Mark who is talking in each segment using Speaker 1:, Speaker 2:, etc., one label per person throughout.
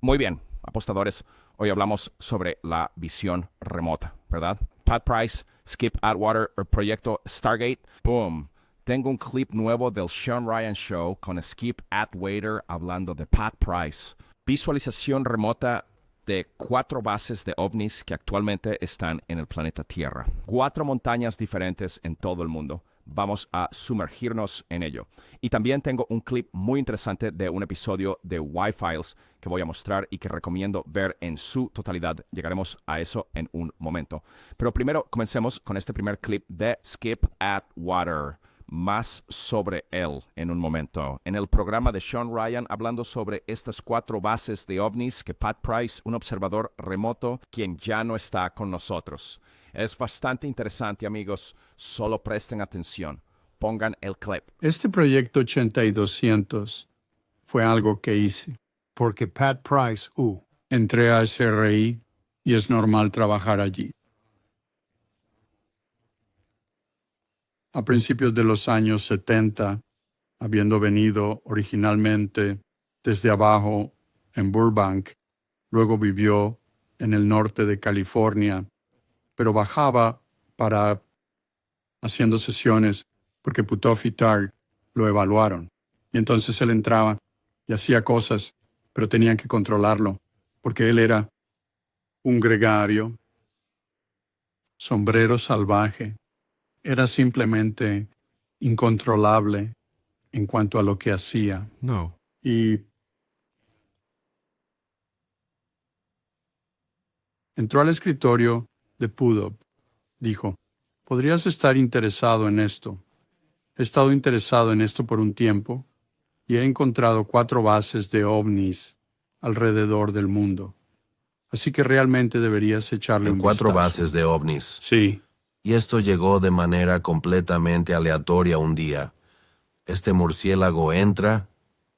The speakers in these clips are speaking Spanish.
Speaker 1: Muy bien, apostadores. Hoy hablamos sobre la visión remota, ¿verdad? Pat Price, Skip Atwater, el proyecto Stargate. ¡Boom! Tengo un clip nuevo del Sean Ryan Show con Skip Atwater hablando de Pat Price. Visualización remota de 4 bases de ovnis que actualmente están en el planeta Tierra. 4 montañas diferentes en todo el mundo. Vamos a sumergirnos en ello. Y también tengo un clip muy interesante de un episodio de Y-Files que voy a mostrar y que recomiendo ver en su totalidad. Llegaremos a eso en un momento. Pero primero comencemos con este primer clip de Skip Atwater. Más sobre él en un momento. En el programa de Sean Ryan, hablando sobre estas 4 bases de ovnis que Pat Price, un observador remoto, quien ya no está con nosotros. Es bastante interesante, amigos. Solo presten atención. Pongan el clip.
Speaker 2: Este proyecto 8200 fue algo que hice.
Speaker 3: Porque Pat Price,
Speaker 2: Entré a SRI y es normal trabajar allí. A principios de los años 70, habiendo venido originalmente desde abajo en Burbank, luego vivió en el norte de California, pero bajaba para haciendo sesiones porque Puthoff y Targ lo evaluaron. Y entonces él entraba y hacía cosas, pero tenían que controlarlo, porque él era un gregario, sombrero salvaje. Era simplemente incontrolable en cuanto a lo que hacía.
Speaker 3: no.
Speaker 2: Y entró al escritorio de Puthoff. Dijo, ¿podrías estar interesado en esto? He estado interesado en esto por un tiempo y he encontrado 4 bases de ovnis alrededor del mundo. Así que realmente deberías echarle un
Speaker 4: En 4
Speaker 2: vistazo.
Speaker 4: bases de ovnis.
Speaker 2: Sí.
Speaker 4: Y esto llegó de manera completamente aleatoria un día. Este murciélago entra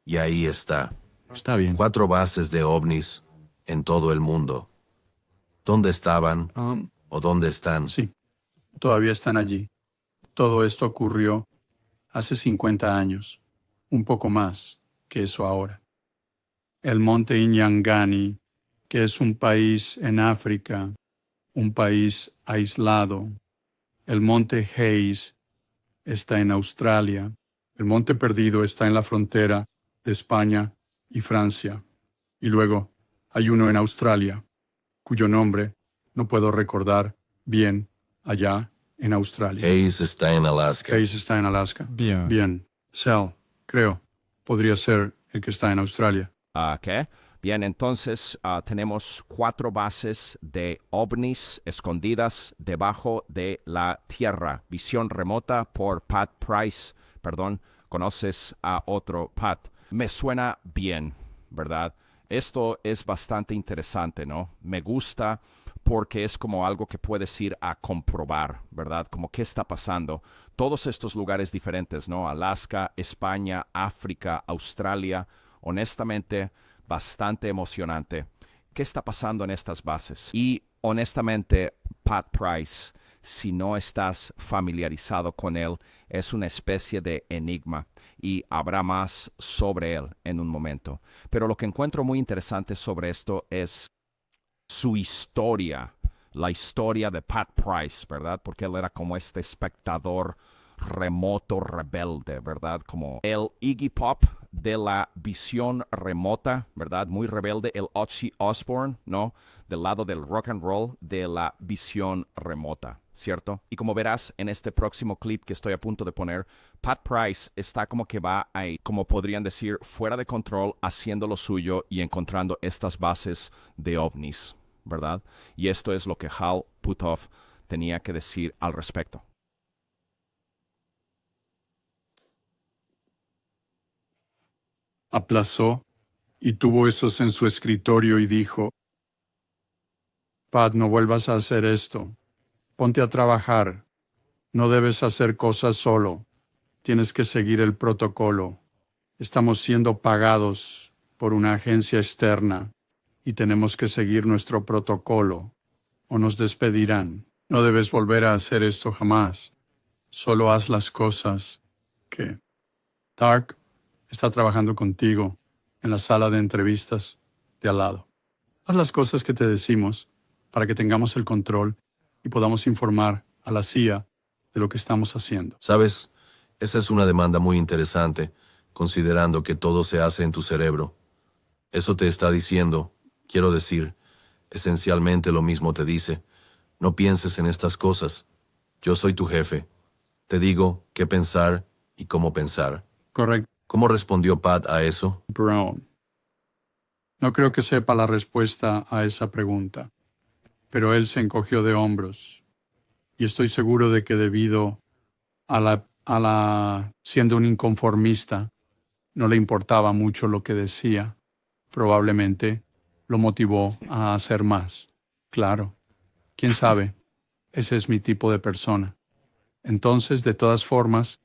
Speaker 4: y ahí está.
Speaker 3: Está bien.
Speaker 4: 4 bases de ovnis en todo el mundo. ¿Dónde estaban o dónde están?
Speaker 2: Sí, todavía están allí. Todo esto ocurrió hace 50 años, un poco más que eso ahora. El monte Inyangani, que es un país en África, un país aislado. El monte Hayes está en Australia. El monte Perdido está en la frontera de España y Francia. Y luego hay uno en Australia, cuyo nombre no puedo recordar bien allá en Australia.
Speaker 4: Hayes está en Alaska.
Speaker 2: Hayes está en Alaska.
Speaker 3: Bien.
Speaker 2: Bien. Sal, creo, podría ser el que está en Australia.
Speaker 1: ¿Qué? Bien, entonces tenemos 4 bases de ovnis escondidas debajo de la Tierra. Visión remota por Pat Price. Perdón, conoces a otro Pat. Me suena bien, ¿verdad? Esto es bastante interesante, ¿no? Me gusta porque es como algo que puedes ir a comprobar, ¿verdad? Como qué está pasando. Todos estos lugares diferentes, ¿no? Alaska, España, África, Australia. Honestamente, bastante emocionante. ¿Qué está pasando en estas bases? Y honestamente, Pat Price, si no estás familiarizado con él, es una especie de enigma y habrá más sobre él en un momento. Pero lo que encuentro muy interesante sobre esto es su historia, la historia de Pat Price, ¿verdad? Porque él era como este espectador remoto rebelde, ¿verdad? Como el Iggy Pop de la visión remota, ¿verdad? Muy rebelde, el Ozzy Osbourne, ¿no? Del lado del rock and roll, de la visión remota, ¿cierto? Y como verás en este próximo clip que estoy a punto de poner, Pat Price está como que va ahí, como podrían decir, fuera de control, haciendo lo suyo y encontrando estas bases de ovnis, ¿verdad? Y esto es lo que Hal Puthoff tenía que decir al respecto.
Speaker 2: Aplazó y tuvo esos en su escritorio y dijo, Pat, no vuelvas a hacer esto. Ponte a trabajar. No debes hacer cosas solo. Tienes que seguir el protocolo. Estamos siendo pagados por una agencia externa y tenemos que seguir nuestro protocolo o nos despedirán. No debes volver a hacer esto jamás. Solo haz las cosas que... Tark está trabajando contigo en la sala de entrevistas. de al lado. Haz las cosas que te decimos para que tengamos el control y podamos informar a la CIA de lo que estamos haciendo.
Speaker 4: ¿Sabes? Esa es una demanda muy interesante, considerando que todo se hace en tu cerebro. Eso te está diciendo, quiero decir, esencialmente lo mismo te dice. No pienses en estas cosas. Yo soy tu jefe. Te digo qué pensar y cómo pensar.
Speaker 2: Correcto,
Speaker 4: ¿Cómo respondió Pat a eso?
Speaker 2: Brown. No creo que sepa la respuesta a esa pregunta, pero él se encogió de hombros. Y estoy seguro de que debido siendo un inconformista, no le importaba mucho lo que decía. Probablemente lo motivó a hacer más. Claro, quién sabe, ese es mi tipo de persona. Entonces, de todas formas,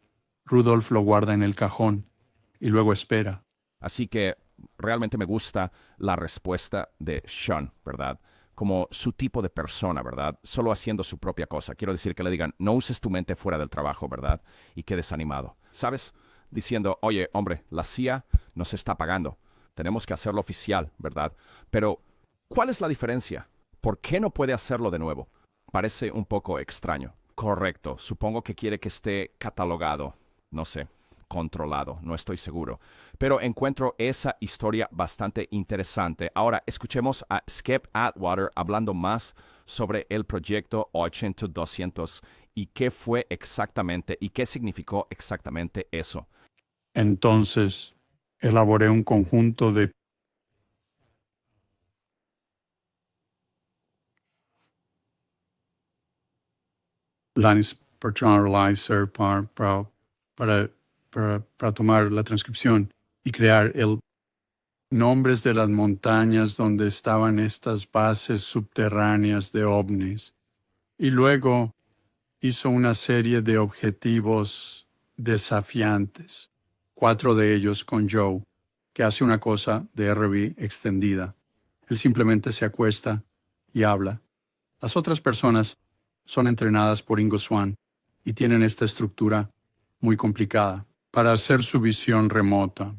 Speaker 2: Rudolph lo guarda en el cajón y luego espera.
Speaker 1: Así que realmente me gusta la respuesta de Sean, ¿verdad? Como su tipo de persona, ¿verdad? Solo haciendo su propia cosa. Quiero decir que le digan, no uses tu mente fuera del trabajo, ¿verdad? Y quedes animado. ¿Sabes? Diciendo, oye, hombre, la CIA nos está pagando. Tenemos que hacerlo oficial, ¿verdad? Pero, ¿cuál es la diferencia? ¿Por qué no puede hacerlo de nuevo? Parece un poco extraño. Correcto. Supongo que quiere que esté catalogado. No sé. Controlado, no estoy seguro. Pero encuentro esa historia bastante interesante. Ahora, escuchemos a Skip Atwater hablando más sobre el proyecto 80200 y qué fue exactamente y qué significó exactamente eso.
Speaker 2: Entonces, elaboré un conjunto de planes para tomar la transcripción y crear el nombres de las montañas donde estaban estas bases subterráneas de ovnis. Y luego hizo una serie de objetivos desafiantes, 4 de ellos con Joe, que hace una cosa de RB extendida. Él simplemente se acuesta y habla. Las otras personas son entrenadas por Ingo Swann y tienen esta estructura muy complicada para hacer su visión remota.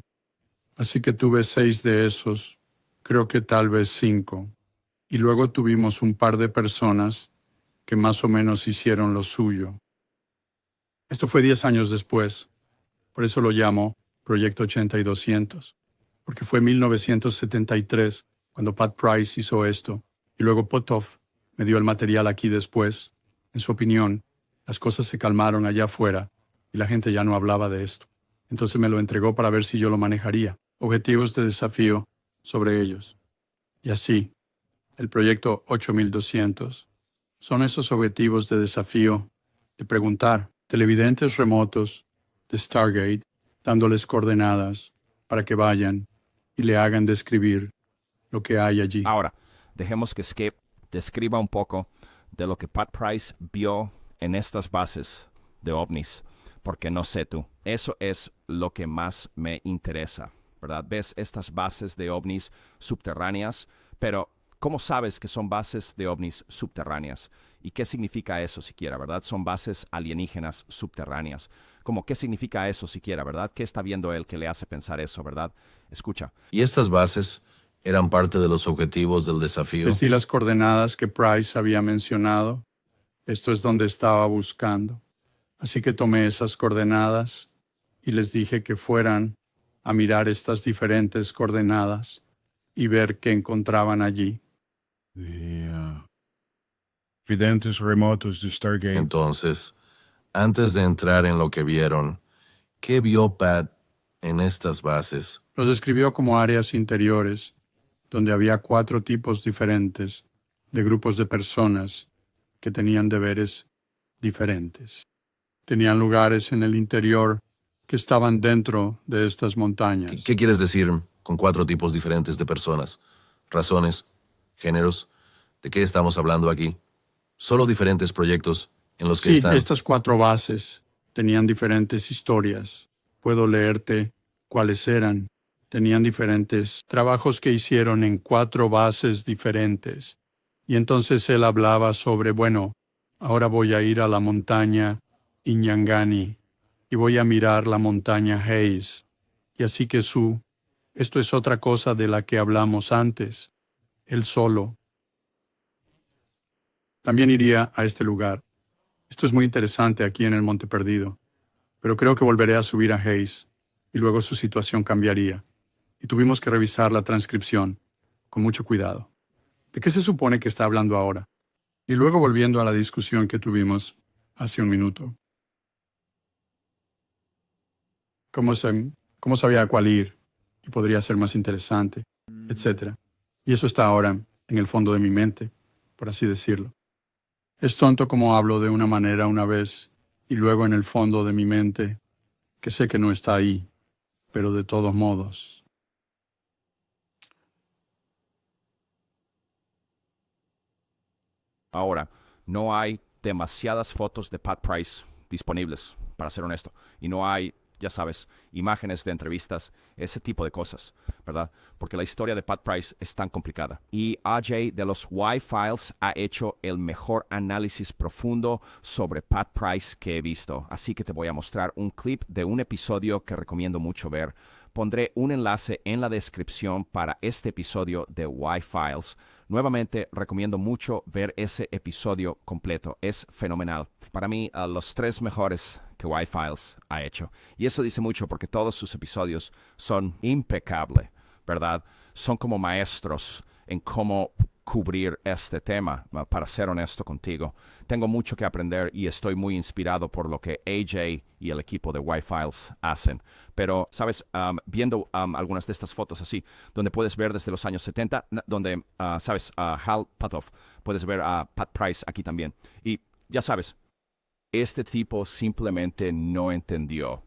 Speaker 2: Así que tuve 6 de esos, creo que tal vez 5. Y luego tuvimos un par de personas que más o menos hicieron lo suyo. Esto fue 10 años después, por eso lo llamo Proyecto 8200, porque fue 1973 cuando Pat Price hizo esto, y luego Potoff me dio el material aquí después. En su opinión, las cosas se calmaron allá afuera y la gente ya no hablaba de esto. Entonces me lo entregó para ver si yo lo manejaría. Objetivos de desafío sobre ellos. Y así, el proyecto 8200 son esos objetivos de desafío de preguntar televidentes remotos de Stargate, dándoles coordenadas para que vayan y le hagan describir lo que hay allí.
Speaker 1: Ahora, dejemos que Skip describa un poco de lo que Pat Price vio en estas bases de ovnis, porque no sé tú. Eso es lo que más me interesa, ¿verdad? Ves estas bases de ovnis subterráneas, pero ¿cómo sabes que son bases de ovnis subterráneas? ¿Y qué significa eso siquiera, verdad? Son bases alienígenas subterráneas. ¿Cómo qué significa eso siquiera, verdad? ¿Qué está viendo él que le hace pensar eso, verdad? Escucha.
Speaker 4: ¿Y estas bases eran parte de los objetivos del desafío?
Speaker 2: Les di las coordenadas que Price había mencionado. Esto es donde estaba buscando. Así que tomé esas coordenadas y les dije que fueran a mirar estas diferentes coordenadas y ver qué encontraban allí.
Speaker 3: Videntes remotos de Stargate.
Speaker 4: Entonces, antes de entrar en lo que vieron, ¿qué vio Pat en estas bases?
Speaker 2: Los describió como áreas interiores, donde había 4 tipos diferentes de grupos de personas que tenían deberes diferentes. Tenían lugares en el interior que estaban dentro de estas montañas.
Speaker 4: ¿Qué quieres decir con 4 tipos diferentes de personas? ¿Razones? ¿Géneros? ¿De qué estamos hablando aquí? Solo diferentes proyectos en los que
Speaker 2: Sí,
Speaker 4: están.
Speaker 2: estas 4 bases tenían diferentes historias. Puedo leerte cuáles eran. Tenían diferentes trabajos que hicieron en 4 bases diferentes. Y entonces él hablaba sobre, bueno, ahora voy a ir a la montaña Iñangani y voy a mirar la montaña Hayes. Y así que su Esto es otra cosa de la que hablamos antes. Él solo. También iría a este lugar. Esto es muy interesante aquí en el Monte Perdido. Pero creo que volveré a subir a Hayes y luego su situación cambiaría. Y tuvimos que revisar la transcripción con mucho cuidado. ¿De qué se supone que está hablando ahora? Y luego volviendo a la discusión que tuvimos hace un minuto. ¿Cómo sabía a cuál ir? Y podría ser más interesante, etcétera. Y eso está ahora en el fondo de mi mente, por así decirlo. Es tonto como hablo de una manera una vez y luego en el fondo de mi mente, que sé que no está ahí, pero de todos modos.
Speaker 1: Ahora, no hay demasiadas fotos de Pat Price disponibles, para ser honesto. Y no hay, ya sabes, imágenes de entrevistas, ese tipo de cosas, ¿verdad? Porque la historia de Pat Price es tan complicada. Y AJ de los Y-Files ha hecho el mejor análisis profundo sobre Pat Price que he visto. Así que te voy a mostrar un clip de un episodio que recomiendo mucho ver. Pondré un enlace en la descripción para este episodio de Y-Files. Nuevamente, recomiendo mucho ver ese episodio completo. Es fenomenal. Para mí, los 3 mejores que Y-Files ha hecho. Y eso dice mucho porque todos sus episodios son impecables, ¿verdad? Son como maestros en cómo cubrir este tema, para ser honesto contigo. Tengo mucho que aprender y estoy muy inspirado por lo que AJ y el equipo de Y-Files hacen. Pero, ¿sabes? Viendo algunas de estas fotos así, donde puedes ver desde los años 70, donde, ¿sabes? Hal Puthoff, puedes ver a Pat Price aquí también. Y, ya sabes, este tipo simplemente no entendió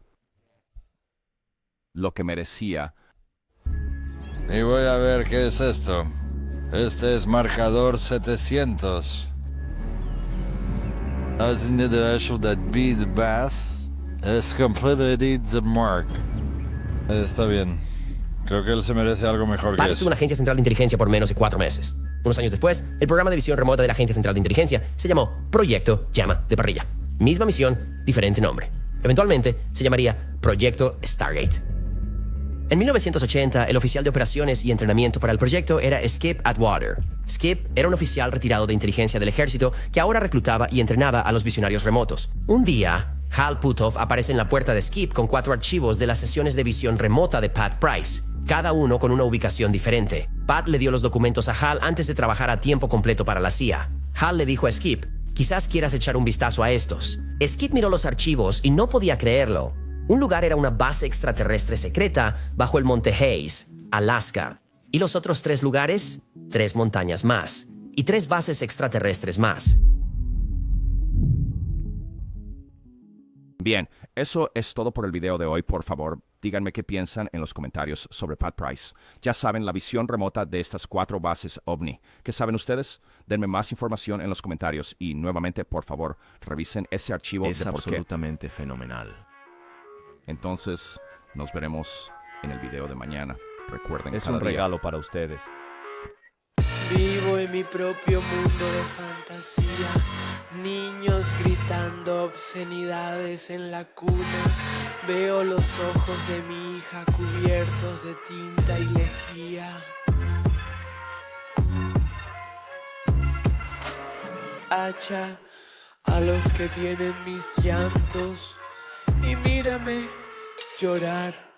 Speaker 1: lo que merecía.
Speaker 5: Y voy a ver qué es esto. Este es marcador 700. As in the actual that be the bath is completely the mark. Está bien. Creo que él se merece algo mejor que
Speaker 6: Pat
Speaker 5: eso.
Speaker 6: estuvo en la Agencia Central de Inteligencia por menos de 4 meses. Unos años después, el programa de visión remota de la Agencia Central de Inteligencia se llamó Proyecto Llama de Parrilla. Misma misión, diferente nombre. Eventualmente se llamaría Proyecto Stargate. En 1980, el oficial de operaciones y entrenamiento para el proyecto era Skip Atwater. Skip era un oficial retirado de inteligencia del ejército que ahora reclutaba y entrenaba a los visionarios remotos. Un día, Hal Puthoff aparece en la puerta de Skip con 4 archivos de las sesiones de visión remota de Pat Price, cada uno con una ubicación diferente. Pat le dio los documentos a Hal antes de trabajar a tiempo completo para la CIA. Hal le dijo a Skip, quizás quieras echar un vistazo a estos. Skip miró los archivos y no podía creerlo. Un lugar era una base extraterrestre secreta bajo el monte Hayes, Alaska. Y los otros 3 lugares, 3 montañas más. Y 3 bases extraterrestres más.
Speaker 1: Bien, eso es todo por el video de hoy. Por favor, díganme qué piensan en los comentarios sobre Pat Price. Ya saben la visión remota de estas 4 bases OVNI. ¿Qué saben ustedes? Denme más información en los comentarios. Y nuevamente, por favor, revisen ese archivo
Speaker 7: Es
Speaker 1: de por qué.
Speaker 7: absolutamente fenomenal.
Speaker 1: Entonces, nos veremos en el video de mañana. Recuerden,
Speaker 7: Es
Speaker 1: cada
Speaker 7: un
Speaker 1: día
Speaker 7: regalo para ustedes.
Speaker 8: Vivo en mi propio mundo de fantasía. Niños gritando obscenidades en la cuna. Veo los ojos de mi hija cubiertos de tinta y lejía. Hacha a los que tienen mis llantos y mírame llorar.